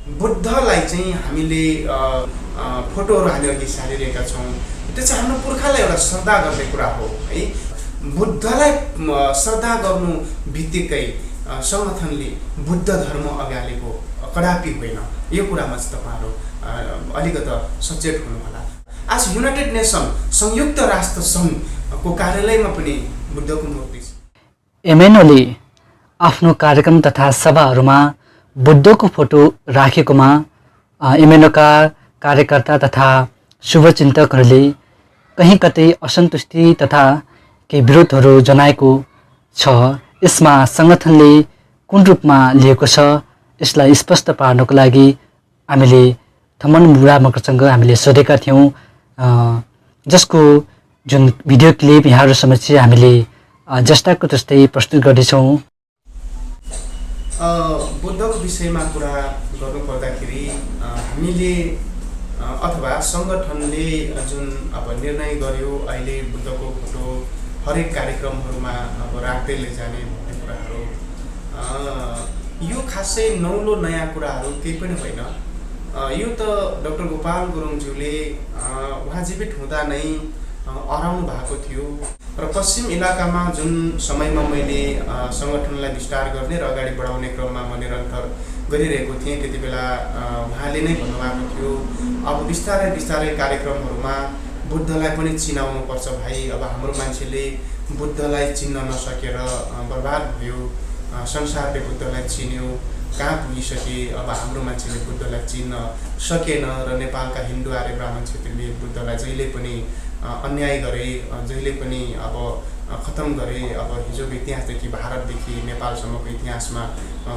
बुद्धलाई चाहिँ हामीले फोटोहरू हामी अघि सारिरहेका छौँ। त्यो चाहिँ हाम्रो पुर्खालाई एउटा श्रद्धा गर्ने कुरा हो है। बुद्धलाई श्रद्धा गर्नु बित्तिकै सङ्गठनले बुद्ध धर्म अगालेको कदापि होइन। यो कुरामा चाहिँ तपाईँहरू अलिकति सचेत हुनुहोला। आज युनाइटेड नेसन संयुक्त राष्ट्र सङ्घको कार्यालयमा पनि बुद्धको मूर्ति छ। एमएनओले आफ्नो कार्यक्रम तथा सभाहरूमा बुद्धको फोटो राखेकोमा एमएनओका कार्यकर्ता तथा शुभचिन्तकहरूले कहीँ कतै असन्तुष्टि तथा केही विरोधहरू जनाएको छ। यसमा सङ्गठनले कुन रूपमा लिएको छ यसलाई स्पष्ट पार्नको लागि हामीले थमन बुढा मगरसँग हामीले सोधेका थियौँ, जसको जुन भिडियो क्लिप यहाँहरू समक्ष हामीले जस्ताको त्यस्तै प्रस्तुत गर्दैछौँ। बुद्धको विषयमा कुरा गर्नुपर्दाखेरि हामीले अथवा सङ्गठनले जुन अब निर्णय गर्यो अहिले बुद्धको फोटो हरेक कार्यक्रमहरूमा अब राख्दै लैजाने भन्ने कुराहरू, यो खासै नौलो नयाँ कुराहरू केही पनि होइन। यो त डाक्टर गोपाल गुरुङज्यूले उहाँ जीवित हुँदा नै अराउनु भएको थियो र पश्चिम इलाकामा जुन समयमा मैले सङ्गठनलाई विस्तार गर्ने र अगाडि बढाउने क्रममा म निरन्तर गरिरहेको थिएँ, त्यति बेला उहाँले नै भन्नुभएको थियो अब बिस्तारै बिस्तारै कार्यक्रमहरूमा बुद्धलाई पनि चिनाउनुपर्छ भाइ। अब हाम्रो मान्छेले बुद्धलाई चिन्न नसकेर बर्बाद भयो, संसारले बुद्धलाई चिन्यो, कहाँ पुगिसके। अब हाम्रो मान्छेले बुद्धलाई चिन्न सकेन र नेपालका हिन्दू आर्य ब्राह्मण क्षेत्रीले बुद्धलाई जहिले पनि अन्याय गरे, जहिले पनि अब खतम गरे। अब हिजोको इतिहासदेखि भारतदेखि नेपालसम्मको इतिहासमा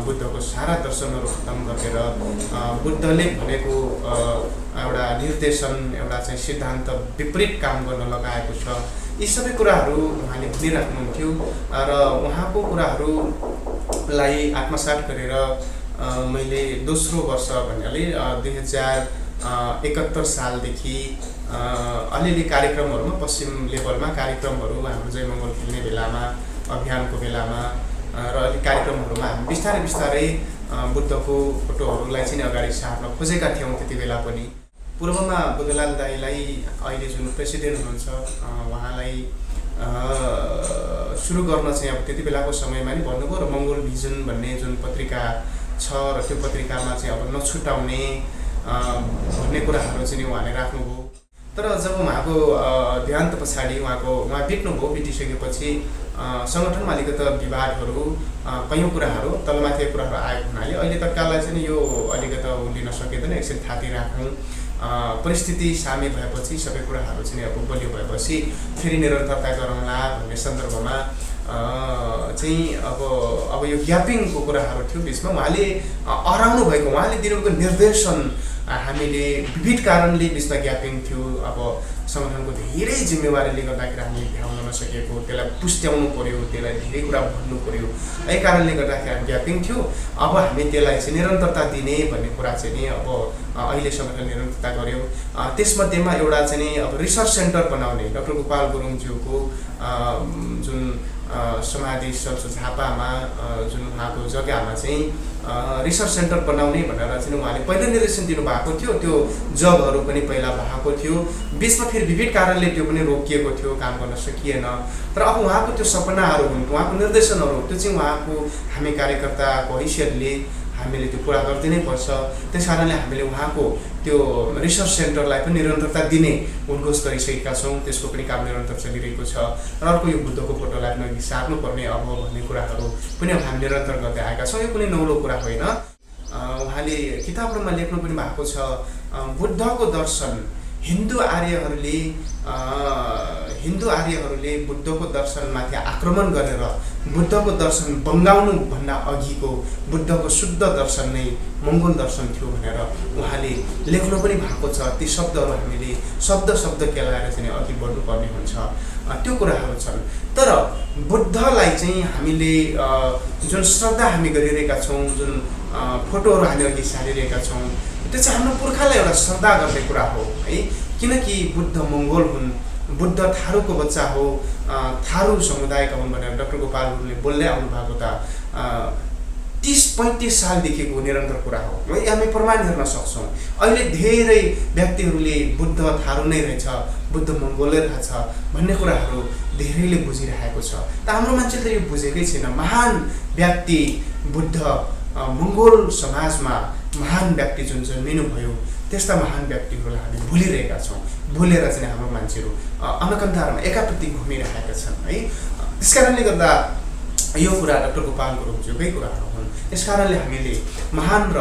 बुद्धको सारा दर्शनहरू खतम गरेर बुद्धले भनेको एउटा निर्देशन, एउटा चाहिँ सिद्धान्त विपरीत काम गर्न लगाएको छ। यी सबै कुराहरू उहाँले भनिराख्नुहुन्थ्यो र उहाँको कुराहरूलाई आत्मसात गरेर मैले दोस्रो वर्ष भन्नाले 2071 सालदेखि अलिअलि कार्यक्रमहरूमा पश्चिम लेभलमा कार्यक्रमहरू हाम्रो जयमङ्गल खेल्ने बेलामा, अभियानको बेलामा र अलिक कार्यक्रमहरूमा हामी बिस्तारै बिस्तारै बुद्धको फोटोहरूलाई चाहिँ अगाडि सार्न खोजेका थियौँ। त्यति बेला पनि पूर्वमा बुद्धलाल दाईलाई अहिले जुन प्रेसिडेन्ट हुनुहुन्छ उहाँलाई सुरु गर्न चाहिँ अब त्यति बेलाको समयमा नि भन्नुभयो र मङ्गोल भिजन भन्ने जुन पत्रिका छ र त्यो पत्रिकामा चाहिँ अब नछुटाउने भन्ने कुराहरू चाहिँ उहाँले राख्नुभयो। तर जब उहाँको देहान्त पछाडि उहाँ बित्नुभयो, बितिसकेपछि सङ्गठनमा अलिकति विवादहरू, कयौँ कुराहरू तलमाथि कुराहरू आएको हुनाले अहिले तत्काललाई चाहिँ यो अलिकति लिन सकिँदैन, एकछिन थाती राखौँ। परिस्थिति सामेल भएपछि सबै कुराहरू चाहिँ अब बलियो भएपछि फेरि निरन्तरता गरौँला भन्ने सन्दर्भमा चाहिँ अब यो ग्यापिङको कुराहरू थियो बिचमा। उहाँले अराउनु भएको, उहाँले दिनुभएको निर्देशन हामीले विविध कारणले बिचमा ग्यापिङ थियो। अब सङ्गठनको धेरै जिम्मेवारीले गर्दाखेरि हामीले भ्याउन नसकेको, त्यसलाई पुष्ट्याउनु पर्यो, त्यसलाई धेरै कुरा भन्नु पर्यो, यही कारणले गर्दाखेरि हामी ग्यापिङ थियो। अब हामी त्यसलाई चाहिँ निरन्तरता दिने भन्ने कुरा चाहिँ नि अब अहिले सङ्गठन निरन्तरता गऱ्यो। त्यसमध्येमा एउटा चाहिँ नि अब रिसर्च सेन्टर बनाउने डाक्टर गोपाल गुरुङज्यूको जुन समाधि झापामा जुन उहाँको जग्गामा चाहिँ रिसर्च सेन्टर बनाउने भनेर चाहिँ उहाँले पहिला निर्देशन दिनुभएको थियो। त्यो जगहरू पनि पहिला भएको थियो, बिचमा फेरि विविध कारणले त्यो पनि रोकिएको थियो, काम गर्न सकिएन। तर अब उहाँको त्यो सपनाहरू हुन्, उहाँको निर्देशनहरू, त्यो चाहिँ उहाँको हामी कार्यकर्ताको हैसियतले हामीले त्यो पुरा गरिदिनै पर्छ। त्यस कारणले हामीले उहाँको त्यो रिसर्च सेन्टरलाई पनि निरन्तरता दिने उद्घोष गरिसकेका छौँ। त्यसको पनि काम निरन्तर चलिरहेको छ र अर्को यो बुद्धको फोटोलाई पनि अघि सार्नुपर्ने अब भन्ने कुराहरू पनि अब हामी निरन्तर गर्दै आएका छौँ। यो कुनै नौलो कुरा होइन। उहाँले किताबहरूमा लेख्नु पनि भएको छ, बुद्धको दर्शन हिन्दू आर्यहरूले बुद्धको दर्शनमाथि आक्रमण गरेर बुद्धको दर्शन बङ्गाउनु भन्दा अघिको बुद्धको शुद्ध दर्शन नै मङ्गोल दर्शन थियो भनेर उहाँले लेख्नु पनि भएको छ। ती शब्दहरू हामीले शब्द केलाएर चाहिँ अघि बढ्नुपर्ने हुन्छ, त्यो कुराहरू छन्। तर बुद्धलाई चाहिँ हामीले जुन श्रद्धा हामी गरिरहेका छौँ, जुन फोटोहरू हामी अघि सारिरहेका छौँ, त्यो चाहिँ हाम्रो पुर्खालाई एउटा श्रद्धा गर्ने कुरा हो है। किनकि बुद्ध मङ्गोल हुन्, बुद्ध थारूको बच्चा हो, थारू समुदायका हुन् भनेर डाक्टर गोपाल गुरुङले बोल्दै आउनु भएको त 30-35 सालदेखिको निरन्तर कुरा हो। हामी प्रमाण हेर्न सक्छौँ। अहिले धेरै व्यक्तिहरूले बुद्ध थारू नै रहेछ, बुद्ध मङ्गोलै रहेछ भन्ने कुराहरू धेरैले बुझिरहेको छ। त हाम्रो मान्छेले त यो बुझेकै छैन। महान व्यक्ति बुद्ध मङ्गोल समाजमा महान व्यक्ति जुन जन्मिनुभयो त्यस्ता महान व्यक्तिहरूलाई हामी भुलिरहेका छौँ। भुलेर चाहिँ हाम्रो मान्छेहरू अनकन्तारमा एकाप्रति घुमिरहेका छन् है। त्यस कारणले गर्दा यो कुरा डाक्टर गोपाल गुरुङज्यूकै कुराहरू हुन्। यस कारणले हामीले महान र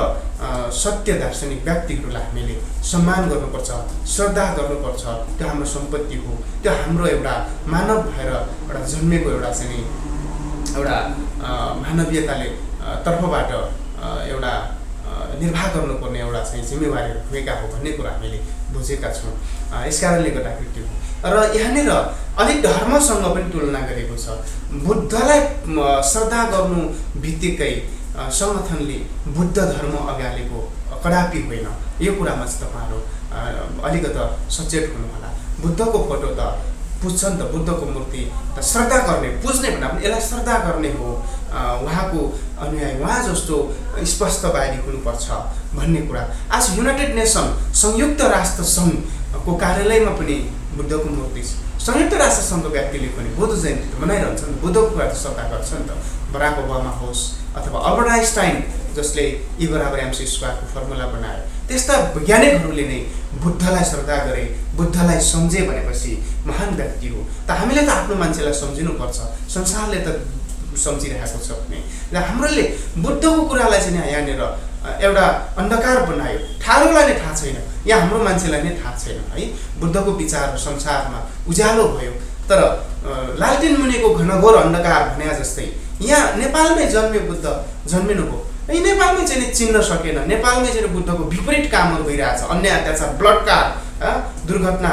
सत्य दार्शनिक व्यक्तिहरूलाई हामीले सम्मान गर्नुपर्छ, श्रद्धा गर्नुपर्छ। त्यो हाम्रो सम्पत्ति हो, त्यो हाम्रो एउटा मानव भएर एउटा जन्मेको एउटा चाहिँ एउटा मानवीयताले तर्फबाट एउटा निर्वाह गर्नुपर्ने एउटा चाहिँ जिम्मेवारीहरू भएका हो भन्ने कुरा हामीले बुझेका छौँ। यस कारणले गर्दाखेरि त्यो र यहाँनिर अलिक धर्मसँग पनि तुलना गरेको छ। बुद्धलाई श्रद्धा गर्नु बित्तिकै सङ्गठनले बुद्ध धर्म अगालेको कदापि होइन। यो कुरामा चाहिँ तपाईँहरू अलिकति सचेत हुनुहोला। बुद्धको फोटो त पुज्छन् त, बुद्धको मूर्ति त श्रद्धा गर्ने, पुज्ने भन्दा पनि यसलाई श्रद्धा गर्ने हो। उहाँको अनुयायी उहाँ जस्तो स्पष्टवादी हुनुपर्छ भन्ने कुरा। आज युनाइटेड नेसन संयुक्त राष्ट्र सङ्घको कार्यालयमा पनि बुद्धको मूर्ति छ। संयुक्त राष्ट्र सङ्घको व्यक्तिले पनि बुद्ध जयन्ती त मनाइरहन्छन्, बुद्धको कुरा त श्रद्धा गर्छन् त। बराक ओबामा होस् अथवा अल्बर्ट आइन्स्टाइन जसले E = MC² फर्मुला बनाए, त्यस्ता वैज्ञानिकहरूले नै बुद्धलाई श्रद्धा गरे, बुद्धलाई सम्झे भनेपछि महान व्यक्ति हो। त हामीले त आफ्नो मान्छेलाई सम्झिनुपर्छ, संसारले त सम्झिरहेको छ भने। र हामीले बुद्धको कुरालाई चाहिँ यहाँनिर एउटा अन्धकार बनायो। ठाडोलाई नै थाहा छैन, यहाँ हाम्रो मान्छेलाई नै थाहा छैन है। बुद्धको विचार संसारमा उज्यालो भयो, तर लालटिन मुनिको घनघोर अन्धकार भने जस्तै यहाँ नेपालमै जन्मियो बुद्ध, जन्मिनुभयो। यी नेपालमै चाहिँ चिन्न सकेन। नेपालमै चाहिँ बुद्धको विपरीत कामहरू भइरहेछ, अन्याय अत्याचार, बलात्कार, दुर्घटना,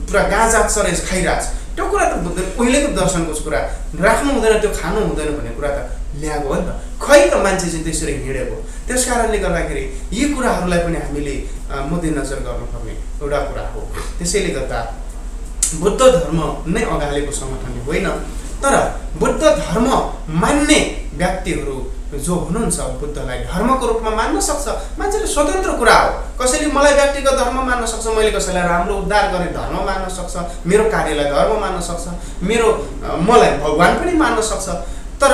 पुरा गाँजा चरेस खाइरहेछ। त्यो कुरा त बुद्ध उहिलेको दर्शनको कुरा राख्नु हुँदैन, त्यो खानु हुँदैन भन्ने कुरा त ल्याएको हो नि त। खै त मान्छे चाहिँ त्यसरी हिँडेको। त्यस कारणले गर्दाखेरि यी कुराहरूलाई पनि हामीले मध्यनजर गर्नुपर्ने एउटा कुरा हो। त्यसैले गर्दा बुद्ध धर्म नै अगालेको सङ्गठनले होइन, तर बुद्ध धर्म मान्ने व्यक्तिहरू जो हुनुहुन्छ बुद्धलाई धर्मको रूपमा मान्न सक्छ। मान्छेले स्वतन्त्र कुरा हो। कसैले मलाई व्यक्तिगत धर्म मान्न सक्छ, मैले कसैलाई राम्रो उद्धार गर्ने धर्म मान्न सक्छ, मेरो कार्यलाई धर्म मान्न सक्छ, मलाई भगवान पनि मान्न सक्छ। तर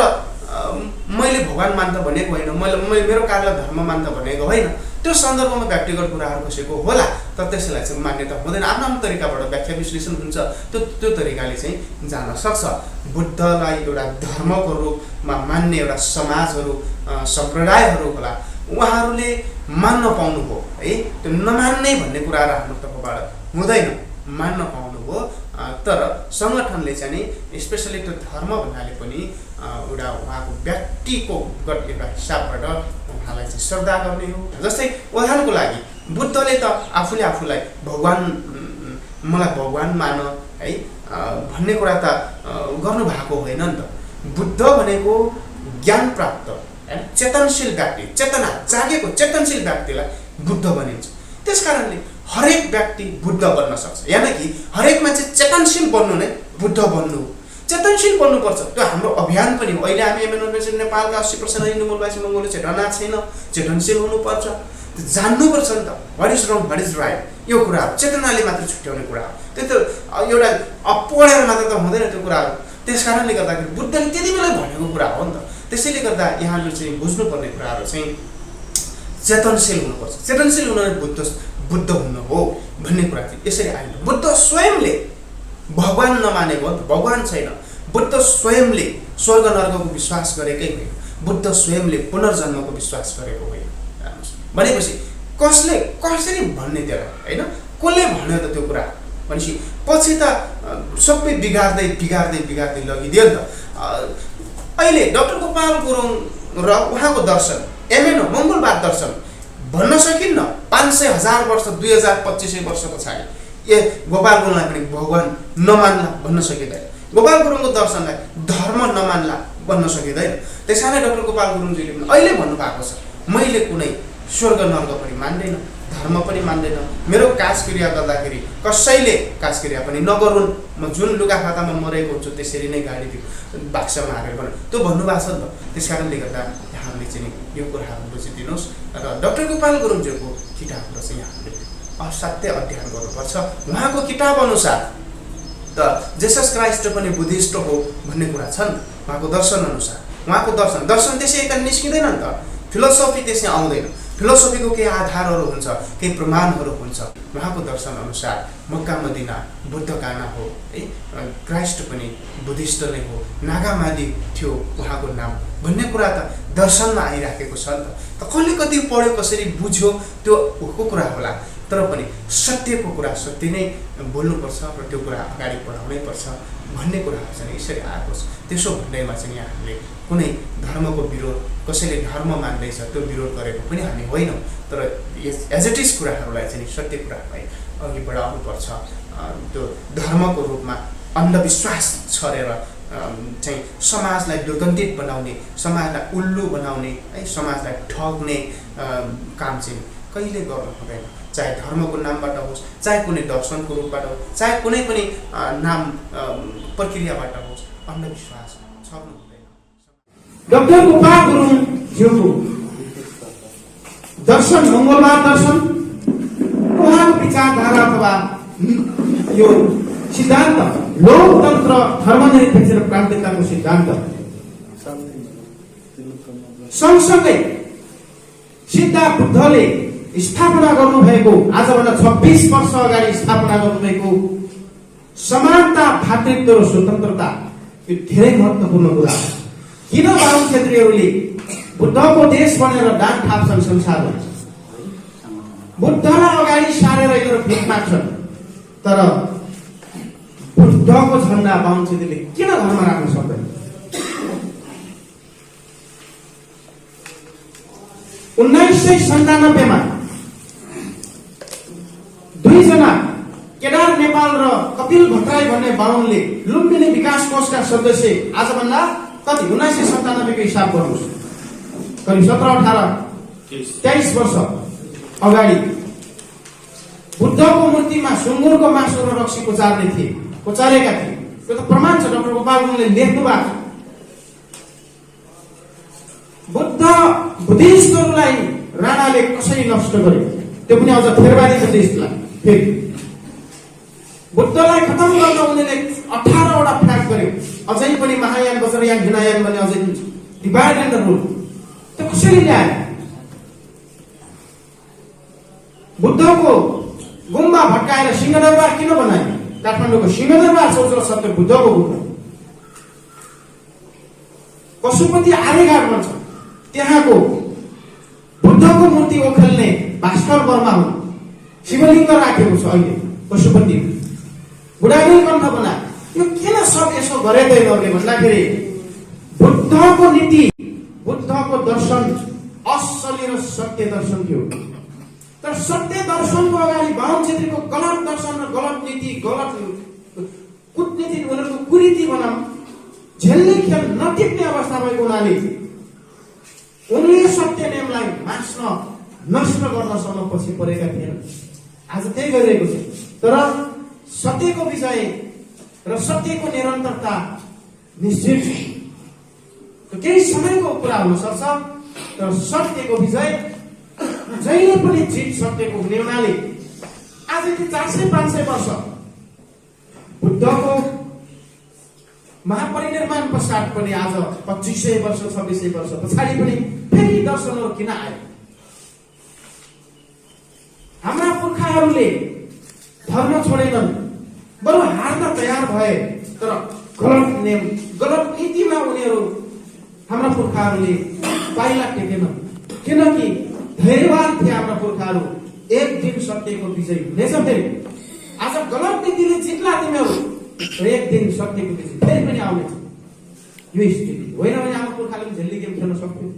मैले भगवान मान्दा भनेको होइन, मैले मेरो कार्यलाई धर्म मान्दा भनेको होइन। त्यो सन्दर्भमा व्यक्तिगत कुराहरू कसैको होला, तर त्यसलाई चाहिँ मान्यता हुँदैन। आफ्नो आफ्नो तरिकाबाट व्याख्या विश्लेषण हुन्छ, त्यो तरिकाले चाहिँ जान सक्छ। बुद्धलाई एउटा धर्मको रूपमा मान्ने एउटा समाजहरू, सम्प्रदायहरू होला, उहाँहरूले मान्न पाउनु हो है। त्यो नमान्ने भन्ने कुराहरू हाम्रो तर्फबाट हुँदैन, मान्न पाउनु हो। तर सङ्गठनले चाहिँ नि स्पेसली त्यो धर्म भन्नाले पनि एउटा उहाँको व्यक्तिको एउटा हिसाबबाट उहाँलाई चाहिँ श्रद्धा गर्ने हो। जस्तै उदाहरणको लागि बुद्धले त आफूलाई भगवान, मलाई भगवान मान है भन्ने कुरा त गर्नु भएको होइन नि त। बुद्ध भनेको ज्ञान प्राप्त चेतनशील व्यक्ति, चेतना जागेको चेतनशील व्यक्तिलाई बुद्ध भनिन्छ। त्यस कारणले हरेक व्यक्ति बुद्ध बन्न सक्छ, यानि कि हरेक मान्छे चेतनशील बन्नु नै बुद्ध बन्नु हो। चेतनशील बन्नुपर्छ, त्यो हाम्रो अभियान पनि हो। अहिले हामी नेपालका 80% हिन्दू मूलवासी मङ्गोल चेतना छैन, चेतनशील हुनुपर्छ, जान्नुपर्छ नि त। What is wrong, what is right, यो कुरा चेतनाले मात्र छुट्याउने कुरा हो। त्यो त एउटा पढेर मात्र त हुँदैन त्यो कुराहरू। त्यस कारणले गर्दाखेरि बुद्धले त्यति बेला भनेको कुरा हो नि त। त्यसैले गर्दा यहाँले चाहिँ बुझ्नुपर्ने कुराहरू चाहिँ चेतनशील हुनुपर्छ। चेतनशील हुन बुद्ध हुनु हो भन्ने कुरा चाहिँ यसरी आयो। बुद्ध स्वयंले भगवान नमानेको हो, भगवान छैन। बुद्ध स्वयंले स्वर्ग नर्कको विश्वास गरेकै होइन, बुद्ध स्वयंले पुनर्जन्मको विश्वास गरेको होइन। भनेपछि कसरी भन्ने त्यसलाई होइन, कसले भन्यो त त्यो कुरा भनेपछि पछि त सबै बिगार्दै लगिदियो नि त। अहिले डाक्टर गोपाल गुरुङ र उहाँको दर्शन एमएनओ मङ्गोलवाद दर्शन भन्न सकिन्न। 500,000 वर्ष 2025 वर्ष पछाडि गोपाल गुरुङलाई पनि भगवान नमान्ला भन्न सकिँदैन, गोपाल गुरुङको दर्शनलाई धर्म नमान्ला भन्न सकिँदैन। त्यस कारण डाक्टर गोपाल गुरुङजीले पनि अहिले भन्नुभएको छ, मैले कुनै स्वर्ग नर्क पनि मान्दैन, धर्म पनि मान्दैन। मेरो काजक्रिया गर्दाखेरि कसैले काजक्रिया पनि नगरून्, म जुन लुगाफातामा मरेको हुन्छु त्यसरी नै गाडी बाक्समा हालेर त्यो भन्नुभएको छ नि त। त्यस कारणले गर्दा यहाँहरूले चाहिँ यो कुराहरू बुझिदिनुहोस् र डाक्टर गोपाल गुरुङज्यूको किताबहरू चाहिँ यहाँहरूले असाध्यै अध्ययन गर्नुपर्छ। उहाँको किताब अनुसार त जेसस क्राइस्ट पनि बुद्धिस्ट हो भन्ने कुरा छन्। उहाँको दर्शन अनुसार उहाँको दर्शन त्यसै एकाल निस्किँदैन नि त, फिलोसफी त्यसै आउँदैन। फिलोसफीको केही आधारहरू हुन्छ, केही प्रमाणहरू हुन्छ। उहाँको दर्शन अनुसार मक्का मदिना बुद्ध गाना हो है, क्राइस्ट पनि बुद्धिस्ट नै हो, नागामादी थियो उहाँको नाम भन्ने कुरा त दर्शनमा आइराखेको छ नि त। कसले कति पढ्यो कसरी बुझ्यो त्यो उसको कुरा होला, तर पनि सत्यको कुरा सत्य नै बोल्नुपर्छ र त्यो कुरा अगाडि बढाउनै पर्छ भन्ने कुराहरू चाहिँ यसरी आएको छ। त्यसो भन्दैमा चाहिँ यहाँहरूले कुनै धर्मको विरोध, कसैले धर्म मान्दैछ त्यो विरोध गरेको पनि हामी होइनौँ, तर एज इट इज कुराहरूलाई चाहिँ सत्य कुराहरूलाई अघि बढाउनुपर्छ। त्यो धर्मको रूपमा अन्धविश्वास छरेर चाहिँ समाजलाई दुर्गन्धित बनाउने, समाजलाई उल्लु बनाउने है, समाजलाई ठग्ने काम चाहिँ कहिले गर्नु हुँदैन। चाहे धर्मको नामबाट होस्, चाहे कुनै दर्शनको रूपबाट होस्, चाहे कुनै पनि नाम प्रक्रियाबाट होस्, अन्धविश्वास छर्नु हुँदैन। डाक्टर गोपाल गुरुङज्यूको दर्शन मङ्गलबार दर्शन, उहाँको विचारधारा अथवा यो सिद्धान्त लोकतन्त्र धर्मनिरपेक्ष र क्रान्तिकारीको सिद्धान्त सँगसँगै सिद्ध बुद्धले स्थापना गर्नुभएको, आजभन्दा 26 वर्ष अगाडि स्थापना गर्नुभएको समानता, भातृत्व र स्वतन्त्रता यो धेरै महत्त्वपूर्ण कुरा हो। किन बाहुन क्षेत्रीहरूले बुद्धको देश भनेर डाक थाप्छन् संसारमा, बुद्धलाई अगाडि सारेर यो भिख माग्छन्, तर बुद्धको झन्डा बाहुन क्षेत्रीले किन घरमा राख्न सक्दैन? 1997 मा दुईजना केदार नेपाल र कपिल भट्टराई भन्ने बाहुनले लुम्बिनी विकास कोषका सदस्य आजभन्दा कति 1997 को हिसाब गर्नुहोस्, करिब 17, 18, 23 वर्ष अगाडि बुद्धको मूर्तिमा सुँगुरको मासु र रक्सी कोचारेका थिए। त्यो त प्रमाण छ, डाक्टर गोपाल गुरुङले लेख्नु भएको छ। बुद्धिस्टहरूलाई राणाले कसरी नष्ट गर्यो, त्यो पनि अझ थेरवादी बुद्धिस्टलाई। फेरि बुद्धलाई खतम गर्न उनीहरूले 18 वटा फ्ल्याग गर्यो। अझै पनि महायान, वज्रयान, हिनायान भन्ने अझै डिभाइड एन्ड रुल। त्यो कसरी ल्याए? बुद्धको गुम्बा भट्काएर सिंहदरबार किन बनाए? काठमाडौँको सिंहदरबार चौधरी सत्य बुद्धको गुम्बा। पशुपति आर्यघाट भन्छ, त्यहाँको बुद्धको मूर्ति ओखेल्ने भास्कर वर्मा हुन्। शिवलिङ्ग राखेको छ अहिले पशुपति। बुढानी कण्ठ बना। यो किन सब यसो गरे त यिनीहरूले भन्दाखेरि बुद्धको नीति, बुद्धको दर्शन असली र सत्य दर्शन थियो। तर सत्य दर्शनको अगाडि बाहुन क्षेत्रीको गलत दर्शन र गलत नीति, गलत कुटनीति, उनीहरूको कुरीति भनौँ, झेल्ने खेल नटिक्ने अवस्था भएको हुनाले उनले सत्य नियमलाई मास्न, नष्ट गर्नसम्म पछि परेका थिएन। आज त्यही गरिरहेको छ। तर सत्यको विजय र सत्यको निरन्तरता निश्चित छ। केही समयको कुरा हुन सक्छ, तर सत्यको विजय जहिले पनि जित सत्यको हुने हुनाले आजदेखि 400-500 वर्ष बुद्धको महापरिनिर्वाण पश्चात पनि आज 2500 वर्ष 2600 वर्ष पछाडि पनि फेरि दर्शनहरू किन आयो? हाम्रा पुर्खाहरूले धर्म छोडेनन्, बरु हार्न तयार भए। तर गलत नियम, गलत नीतिमा उनीहरू, हाम्रा पुर्खाहरूले पाइला टेकेनन्। किनकि धैर्यवान थिए हाम्रा पुर्खाहरू। एक दिन सत्यको विजय हुनेछ। फेरि आज गलत नीतिले जित्ला तिमीहरू, एक दिन सत्यको विजय फेरि पनि आउनेछ। यो स्थिति होइन भने हाम्रो पुर्खाले झेल्ली गेम खेल्न सक्थ्यो।